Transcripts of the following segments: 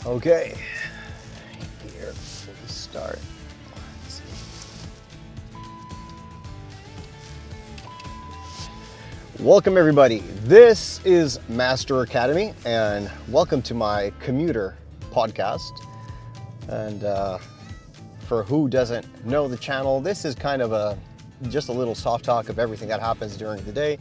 Okay, here we start. Let's see. Welcome everybody. This is Master Academy, and welcome to my Commuter podcast. And for who doesn't know the channel, this is kind of just a little soft talk of everything that happens during the day.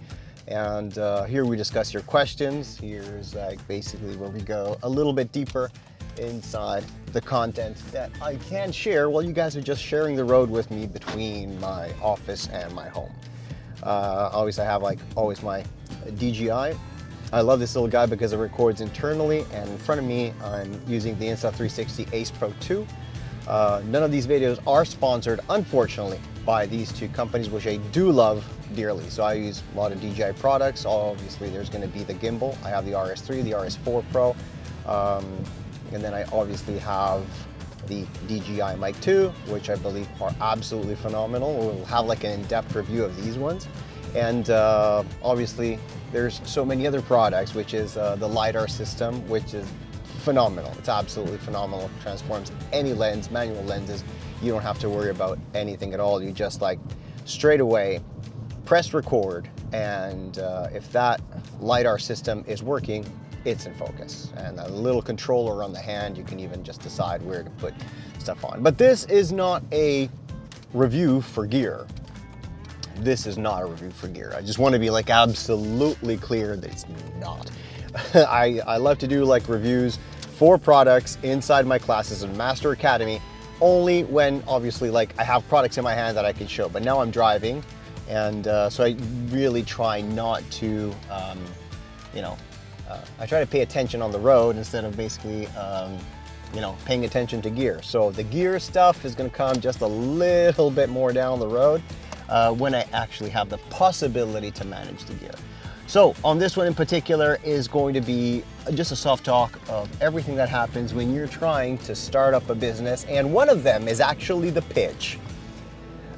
And here we discuss your questions. Here's like basically where we go a little bit deeper inside the content that I can share while you guys are just sharing the road with me between my office and my home. Always I have like always my DJI. I love this little guy because it records internally, and in front of me I'm using the Insta360 Ace Pro 2. None of these videos are sponsored, unfortunately, by these two companies, which I do love dearly. So I use a lot of DJI products. Obviously there's going to be the gimbal. I have the RS3, the RS4 Pro, and then I obviously have the DJI Mic 2, which I believe are absolutely phenomenal. We'll have like an in-depth review of these ones. And obviously there's so many other products, which is the LiDAR system, which is phenomenal. It's absolutely phenomenal. It transforms any lens, manual lenses. You don't have to worry about anything at all. You just like straight away press record, and if that LiDAR system is working, it's in focus. And a little controller on the hand, you can even just decide where to put stuff on. But this is not a review for gear. This is not a review for gear. I just want to be like absolutely clear that it's not. I love to do like reviews for products inside my classes in Master Academy, only when obviously like I have products in my hand that I can show. But now I'm driving, and so I really try not to, I try to pay attention on the road instead of basically, paying attention to gear. So the gear stuff is going to come just a little bit more down the road when I actually have the possibility to manage the gear. So on this one in particular is going to be just a soft talk of everything that happens when you're trying to start up a business. And one of them is actually the pitch.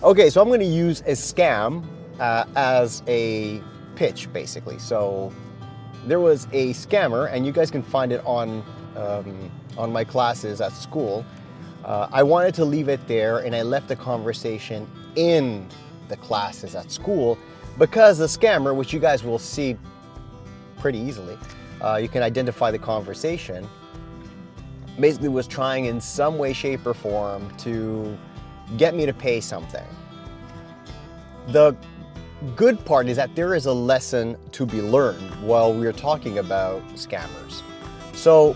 Okay, so I'm going to use a scam as a pitch basically. So there was a scammer, and you guys can find it on my classes at school. I wanted to leave it there, and I left the conversation in the classes at school because the scammer, which you guys will see pretty easily, you can identify the conversation, basically was trying in some way, shape, or form to get me to pay something. The good part is that there is a lesson to be learned while we're talking about scammers. So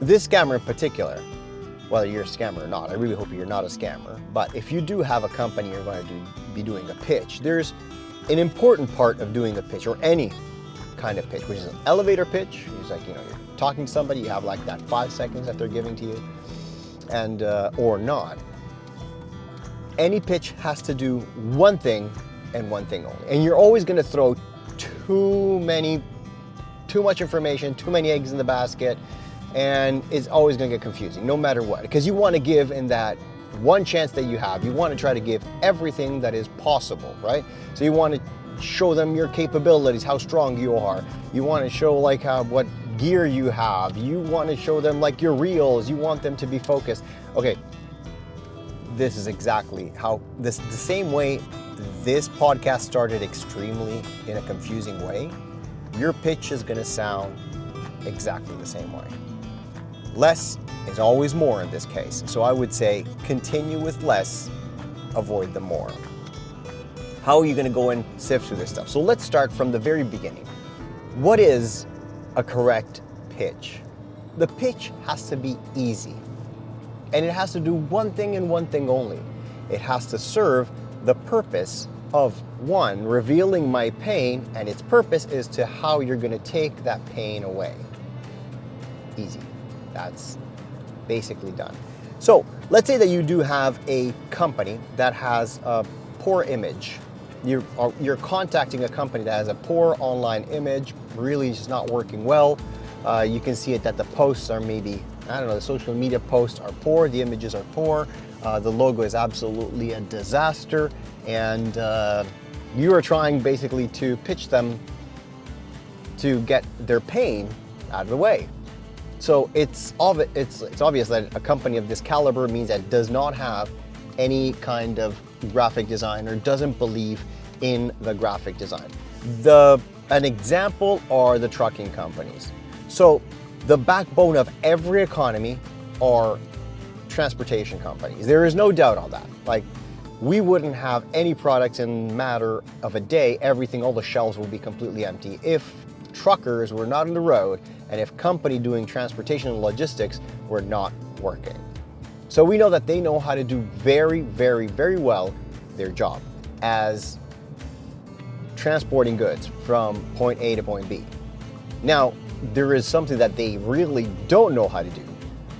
this scammer in particular, whether you're a scammer or not, I really hope you're not a scammer, but if you do have a company you're going to be doing a pitch, there's an important part of doing a pitch, or any kind of pitch, which is an elevator pitch. It's like, you're talking to somebody, you have like that 5 seconds that they're giving to you, and or not. Any pitch has to do one thing and one thing only. And you're always going to throw too much information, too many eggs in the basket, and it's always going to get confusing no matter what, because you want to give in that one chance that you have. You want to try to give everything that is possible, right? So you want to show them your capabilities, how strong you are. You want to show like what gear you have. You want to show them like your reels. You want them to be focused. Okay, this is exactly how the same way this podcast started extremely in a confusing way. Your pitch is going to sound exactly the same way. Less is always more in this case. So I would say continue with less, avoid the more. How are you going to go and sift through this stuff? So let's start from the very beginning. What is a correct pitch? The pitch has to be easy, and it has to do one thing and one thing only. It has to serve the purpose of, one, revealing my pain, and its purpose is to how you're going to take that pain away. Easy. That's basically done. So let's say that you do have a company that has a poor image. You're contacting a company that has a poor online image, really just not working well. You can see it that the posts are maybe, the social media posts are poor, the images are poor, the logo is absolutely a disaster, and you are trying basically to pitch them to get their pain out of the way. So it's obvious that a company of this caliber means that it does not have any kind of graphic design or doesn't believe in the graphic design. An example are the trucking companies. So the backbone of every economy are transportation companies. There is no doubt on that. Like, we wouldn't have any products in a matter of a day. Everything, all the shelves will be completely empty if truckers were not on the road and if company doing transportation and logistics were not working. So we know that they know how to do very, very, very well their job as transporting goods from point A to point B. Now, there is something that they really don't know how to do,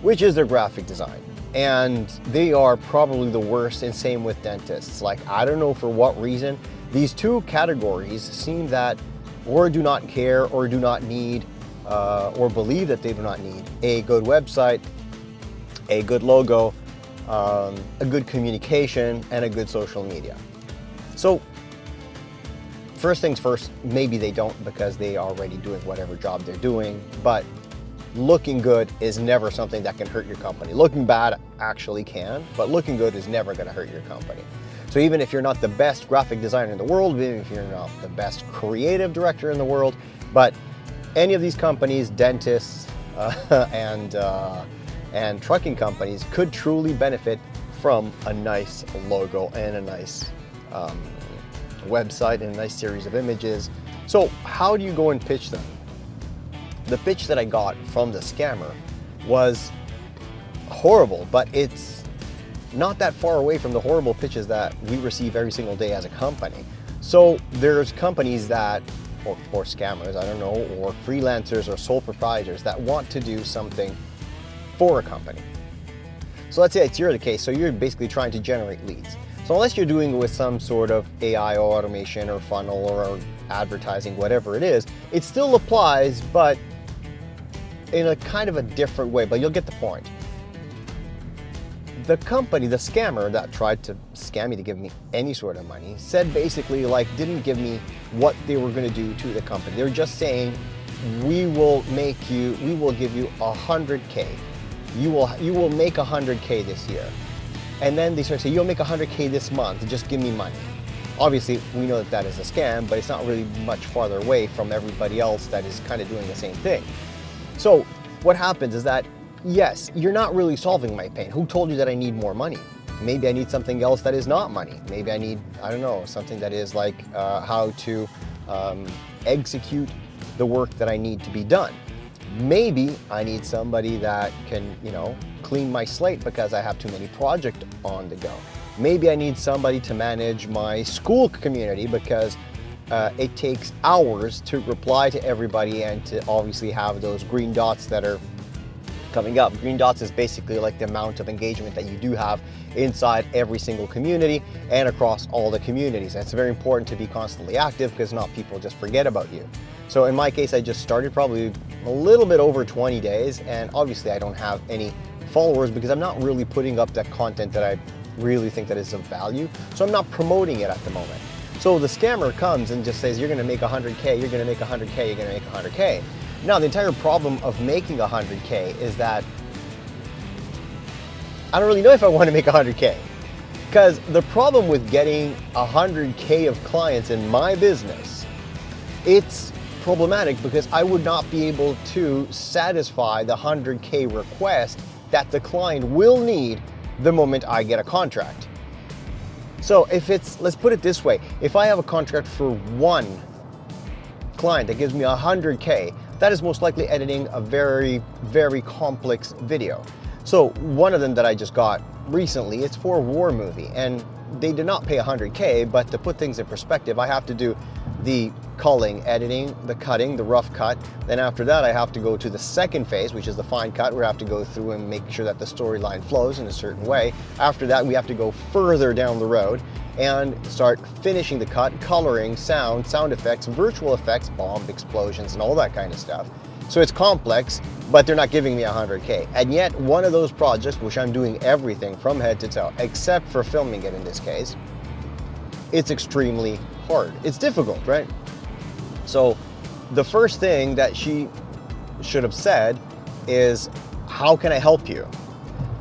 which is their graphic design. And they are probably the worst, and same with dentists. Like, I don't know for what reason, these two categories seem that or do not care or do not need or believe that they do not need a good website, a good logo, a good communication, and a good social media. So first things first, maybe they don't because they are already doing whatever job they're doing, but looking good is never something that can hurt your company. Looking bad actually can, but looking good is never going to hurt your company. So even if you're not the best graphic designer in the world, even if you're not the best creative director in the world, but any of these companies, dentists and trucking companies could truly benefit from a nice logo and a nice website and a nice series of images. So how do you go and pitch them? The pitch that I got from the scammer was horrible, but it's not that far away from the horrible pitches that we receive every single day as a company. So there's companies that, or scammers, I don't know, or freelancers or sole proprietors that want to do something for a company. So let's say it's the case, so you're basically trying to generate leads. So unless you're doing it with some sort of AI or automation or funnel or advertising, whatever it is, it still applies, but in a kind of a different way, but you'll get the point. The company, the scammer that tried to scam me to give me any sort of money, said basically, like, didn't give me what they were going to do to the company. They're just saying, we will give you 100K. You will make 100K this year. And then they start saying, you'll make 100K this month, just give me money. Obviously, we know that that is a scam, but it's not really much farther away from everybody else that is kind of doing the same thing. So what happens is that, yes, you're not really solving my pain. Who told you that I need more money? Maybe I need something else that is not money. Maybe I need, I don't know, something that is like how to execute the work that I need to be done. Maybe I need somebody that can, clean my slate because I have too many projects on the go. Maybe I need somebody to manage my school community because it takes hours to reply to everybody and to obviously have those green dots that are coming up. Green dots is basically like the amount of engagement that you do have inside every single community and across all the communities. And it's very important to be constantly active because not people just forget about you. So in my case, I just started probably a little bit over 20 days, and obviously I don't have any followers because I'm not really putting up that content that I really think that is of value. So I'm not promoting it at the moment. So the scammer comes and just says, you're gonna make 100K, you're gonna make 100K, you're gonna make 100K. Now, the entire problem of making 100K is that I don't really know if I want to make 100K. Because the problem with getting 100K of clients in my business, it's problematic because I would not be able to satisfy the 100K request that the client will need the moment I get a contract. So if it's, let's put it this way, if I have a contract for one client that gives me 100K, that is most likely editing a very, very complex video. So one of them that I just got recently, it's for a war movie, and they did not pay 100K, but to put things in perspective, I have to do the culling, editing, the cutting, the rough cut. Then after that, I have to go to the second phase, which is the fine cut, where I have to go through and make sure that the storyline flows in a certain way. After that, we have to go further down the road and start finishing the cut, coloring, sound effects, virtual effects, bomb explosions, and all that kind of stuff. So it's complex, but they're not giving me 100K. And yet, one of those projects, which I'm doing everything from head to toe, except for filming it in this case, it's extremely hard. It's difficult, right? So the first thing that she should have said is, how can I help you?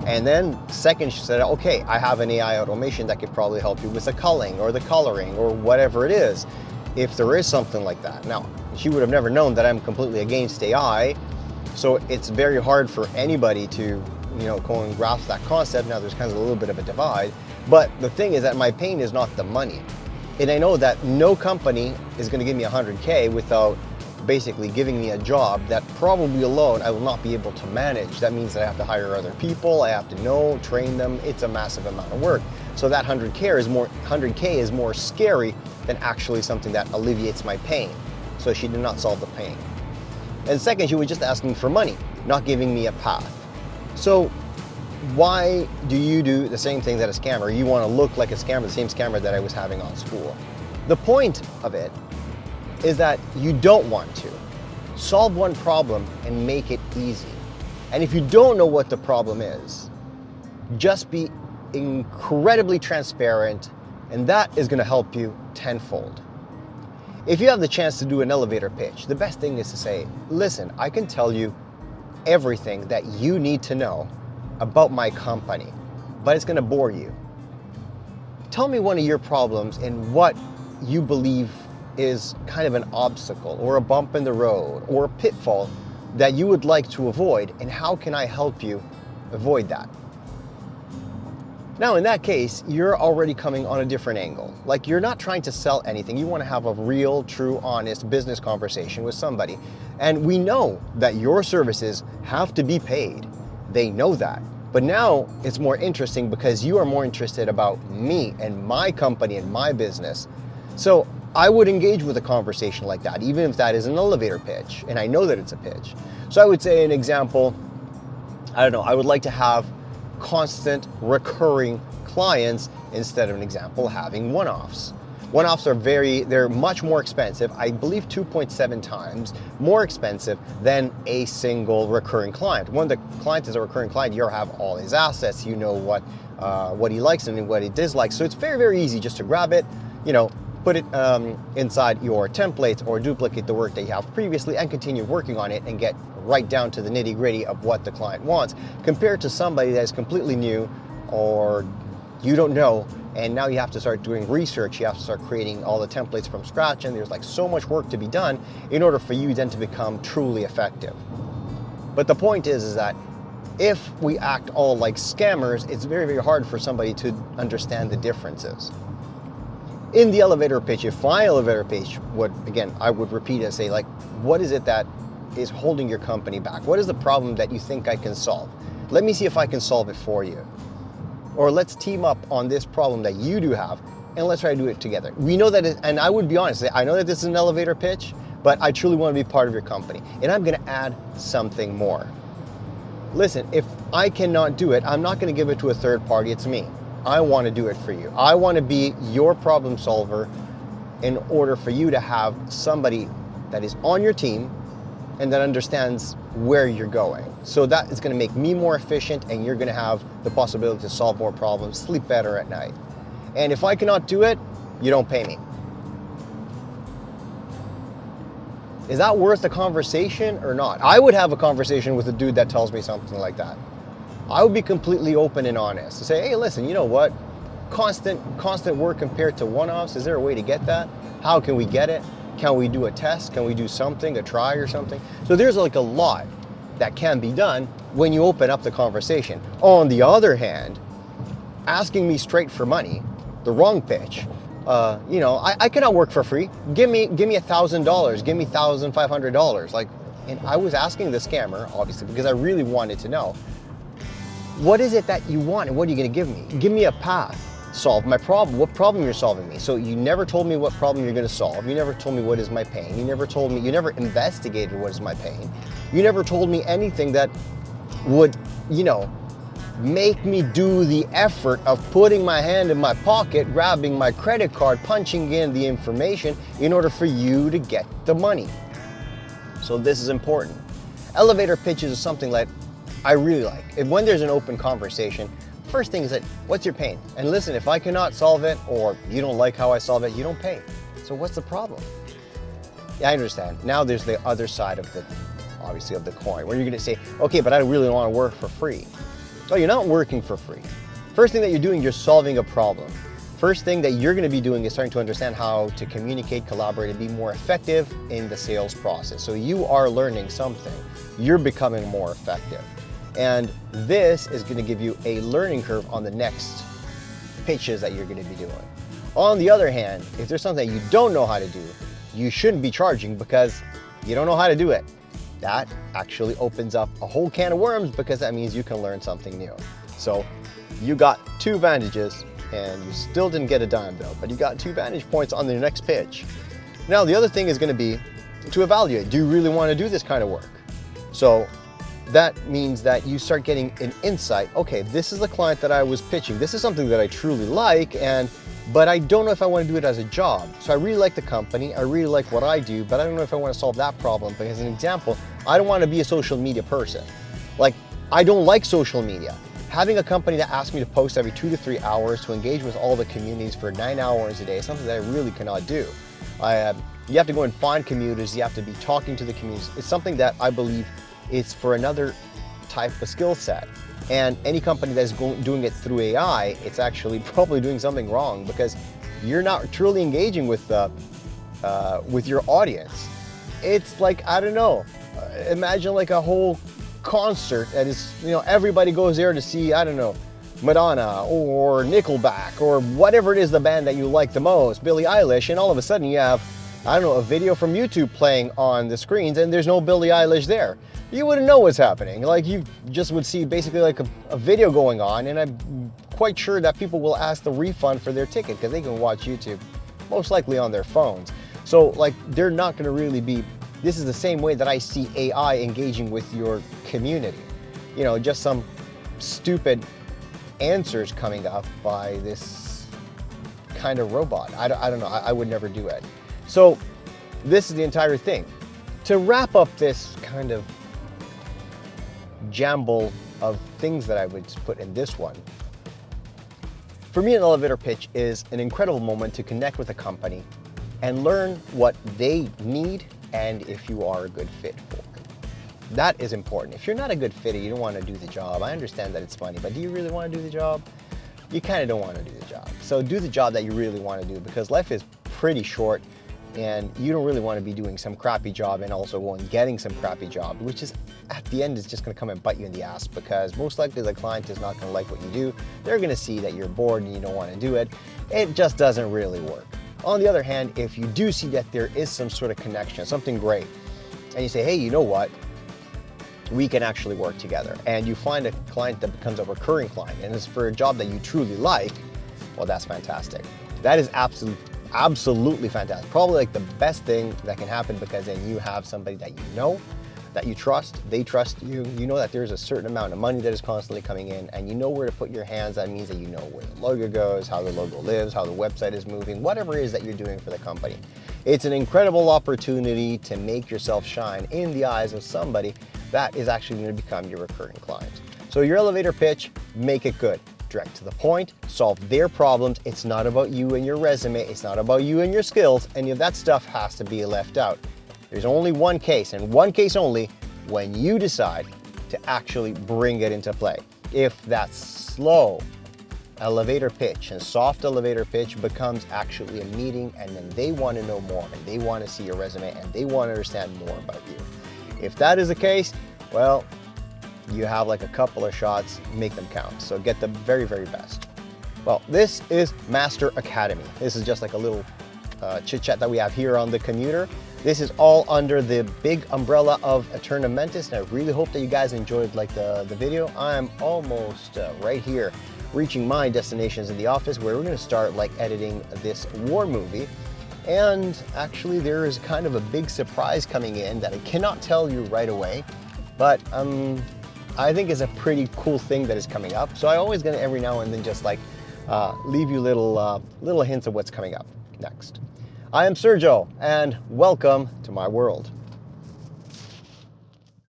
And then second, she said, okay, I have an AI automation that could probably help you with the culling or the coloring or whatever it is, if there is something like that. Now, she would have never known that I'm completely against AI, so it's very hard for anybody to, go and grasp that concept. Now, there's kind of a little bit of a divide, but the thing is that my pain is not the money. And I know that no company is going to give me 100K without basically giving me a job that probably alone I will not be able to manage. That means that I have to hire other people, I have to train them. It's a massive amount of work. So that 100K is more scary than actually something that alleviates my pain. So she did not solve the pain. And second, she was just asking for money, not giving me a path. So why do you do the same thing that a scammer? You want to look like a scammer, the same scammer that I was having on school. The point of it is that you don't want to. Solve one problem and make it easy. And if you don't know what the problem is, just be incredibly transparent, and that is going to help you tenfold. If you have the chance to do an elevator pitch, the best thing is to say, listen, I can tell you everything that you need to know about my company, but it's going to bore you. Tell me one of your problems and what you believe is kind of an obstacle or a bump in the road or a pitfall that you would like to avoid, and how can I help you avoid that? Now, in that case, you're already coming on a different angle. Like, you're not trying to sell anything. You want to have a real, true, honest business conversation with somebody. And we know that your services have to be paid. They know that. But now it's more interesting because you are more interested about me and my company and my business. So I would engage with a conversation like that, even if that is an elevator pitch, and I know that it's a pitch. So I would say an example, I don't know, I would like to have constant recurring clients instead of, an example, having one-offs. One-offs are they're much more expensive, I believe 2.7 times more expensive than a single recurring client. When the client is a recurring client, you have all his assets, you know what he likes and what he dislikes. So it's very, very easy just to grab it, put it inside your templates or duplicate the work that you have previously and continue working on it and get right down to the nitty-gritty of what the client wants, compared to somebody that is completely new or you don't know, and now you have to start doing research, you have to start creating all the templates from scratch, and there's like so much work to be done in order for you then to become truly effective. But the point is that if we act all like scammers, it's very, very hard for somebody to understand the differences. In the elevator pitch, if my elevator pitch I would repeat it and say, like, what is it that is holding your company back? What is the problem that you think I can solve? Let me see if I can solve it for you. Or let's team up on this problem that you do have, and let's try to do it together. We know that, and I would be honest, I know that this is an elevator pitch, but I truly want to be part of your company, and I'm going to add something more. Listen, if I cannot do it, I'm not going to give it to a third party, it's me. I want to do it for you. I want to be your problem solver in order for you to have somebody that is on your team and that understands where you're going. So that is going to make me more efficient, and you're going to have the possibility to solve more problems, sleep better at night. And if I cannot do it, you don't pay me. Is that worth a conversation or not? I would have a conversation with a dude that tells me something like that. I would be completely open and honest to say, hey, listen, you know what? Constant work compared to one-offs, is there a way to get that? How can we get it? Can we do a test? Can we do something, a try or something? So there's like a lot that can be done when you open up the conversation. On the other hand, asking me straight for money, the wrong pitch, I cannot work for free. Give me $1,000, give me $1,500. Like, and I was asking the scammer, obviously, because I really wanted to know, what is it that you want and what are you going to give me? Give me a path. Solve my problem. What problem you're solving me? So you never told me what problem you're going to solve. You never told me what is my pain. You never investigated what is my pain. You never told me anything that would, make me do the effort of putting my hand in my pocket, grabbing my credit card, punching in the information in order for you to get the money. So this is important. Elevator pitches is something that I really like. And when there's an open conversation, first thing is that, what's your pain? And listen, if I cannot solve it, or you don't like how I solve it, you don't pay. So what's the problem? Yeah, I understand. Now there's the other side of obviously, of the coin, where you're gonna say, okay, but I really want to work for free. No, you're not working for free. First thing that you're doing, you're solving a problem. First thing that you're gonna be doing is starting to understand how to communicate, collaborate, and be more effective in the sales process. So you are learning something. You're becoming more effective. And this is gonna give you a learning curve on the next pitches that you're gonna be doing. On the other hand, if there's something that you don't know how to do, you shouldn't be charging because you don't know how to do it. That actually opens up a whole can of worms, because that means you can learn something new. So you got two advantages, and you still didn't get a dime though, but you got 2 vantage points on the next pitch. Now the other thing is going to be to evaluate, do you really want to do this kind of work? So that means that you start getting an insight. Okay, this is the client that I was pitching. This is something that I truly like, but I don't know if I want to do it as a job. So I really like the company, I really like what I do, but I don't know if I want to solve that problem. Because, an example, I don't want to be a social media person. Like, I don't like social media. Having a company that asks me to post every 2 to 3 hours to engage with all the communities for 9 hours a day is something that I really cannot do. You have to go and find commuters, you have to be talking to the communities. It's something that I believe it's for another type of skill set. And any company that's doing it through AI, it's actually probably doing something wrong, because you're not truly engaging with your audience. It's like, I don't know, imagine like a whole concert that is, everybody goes there to see, I don't know, Madonna or Nickelback or whatever it is, the band that you like the most, Billie Eilish, and all of a sudden you have, I don't know, a video from YouTube playing on the screens and there's no Billie Eilish there. You wouldn't know what's happening. Like, you just would see basically like a video going on, and I'm quite sure that people will ask the refund for their ticket because they can watch YouTube most likely on their phones. So like, they're not going to really be. This is the same way that I see AI engaging with your community. Just some stupid answers coming up by this kind of robot. I don't know, I would never do it. So this is the entire thing. To wrap up this kind of jumble of things that I would put in this one, for me, an elevator pitch is an incredible moment to connect with a company and learn what they need and if you are a good fit for it. That is important. If you're not a good fit, you don't want to do the job. I understand that it's funny, but do you really want to do the job? You kind of don't want to do the job. So do the job that you really want to do, because life is pretty short and you don't really want to be doing some crappy job and also going and getting some crappy job, which is at the end is just going to come and bite you in the ass, because most likely the client is not going to like what you do. They're going to see that you're bored and you don't want to do it. It just doesn't really work. On the other hand, if you do see that there is some sort of connection, something great, and you say, hey, you know what? We can actually work together, and you find a client that becomes a recurring client and it's for a job that you truly like, well, that's fantastic. That is absolutely fantastic. Probably like the best thing that can happen, because then you have somebody that you know, that you trust, they trust you, you know that there's a certain amount of money that is constantly coming in, and you know where to put your hands. That means that you know where the logo goes, how the logo lives, how the website is moving, whatever it is that you're doing for the company. It's an incredible opportunity to make yourself shine in the eyes of somebody that is actually going to become your recurring client. So your elevator pitch, make it good. Direct to the point, solve their problems. It's not about you and your resume. It's not about you and your skills. Any of that stuff has to be left out. There's only one case, and one case only, when you decide to actually bring it into play. If that slow elevator pitch and soft elevator pitch becomes actually a meeting, and then they want to know more and they want to see your resume and they want to understand more about you. If that is the case, well, you have like a couple of shots, make them count. So get the very, very best. Well, this is Master Academy. This is just like a little chit chat that we have here on the Commuter. This is all under the big umbrella of Æternum Mentis, and I really hope that you guys enjoyed like the video. I'm almost right here, reaching my destinations in the office, where we're going to start like editing this war movie. And actually there is kind of a big surprise coming in that I cannot tell you right away, but I think is a pretty cool thing that is coming up. So I always gonna every now and then just like leave you little hints of what's coming up next. I am Sergio, and welcome to my world.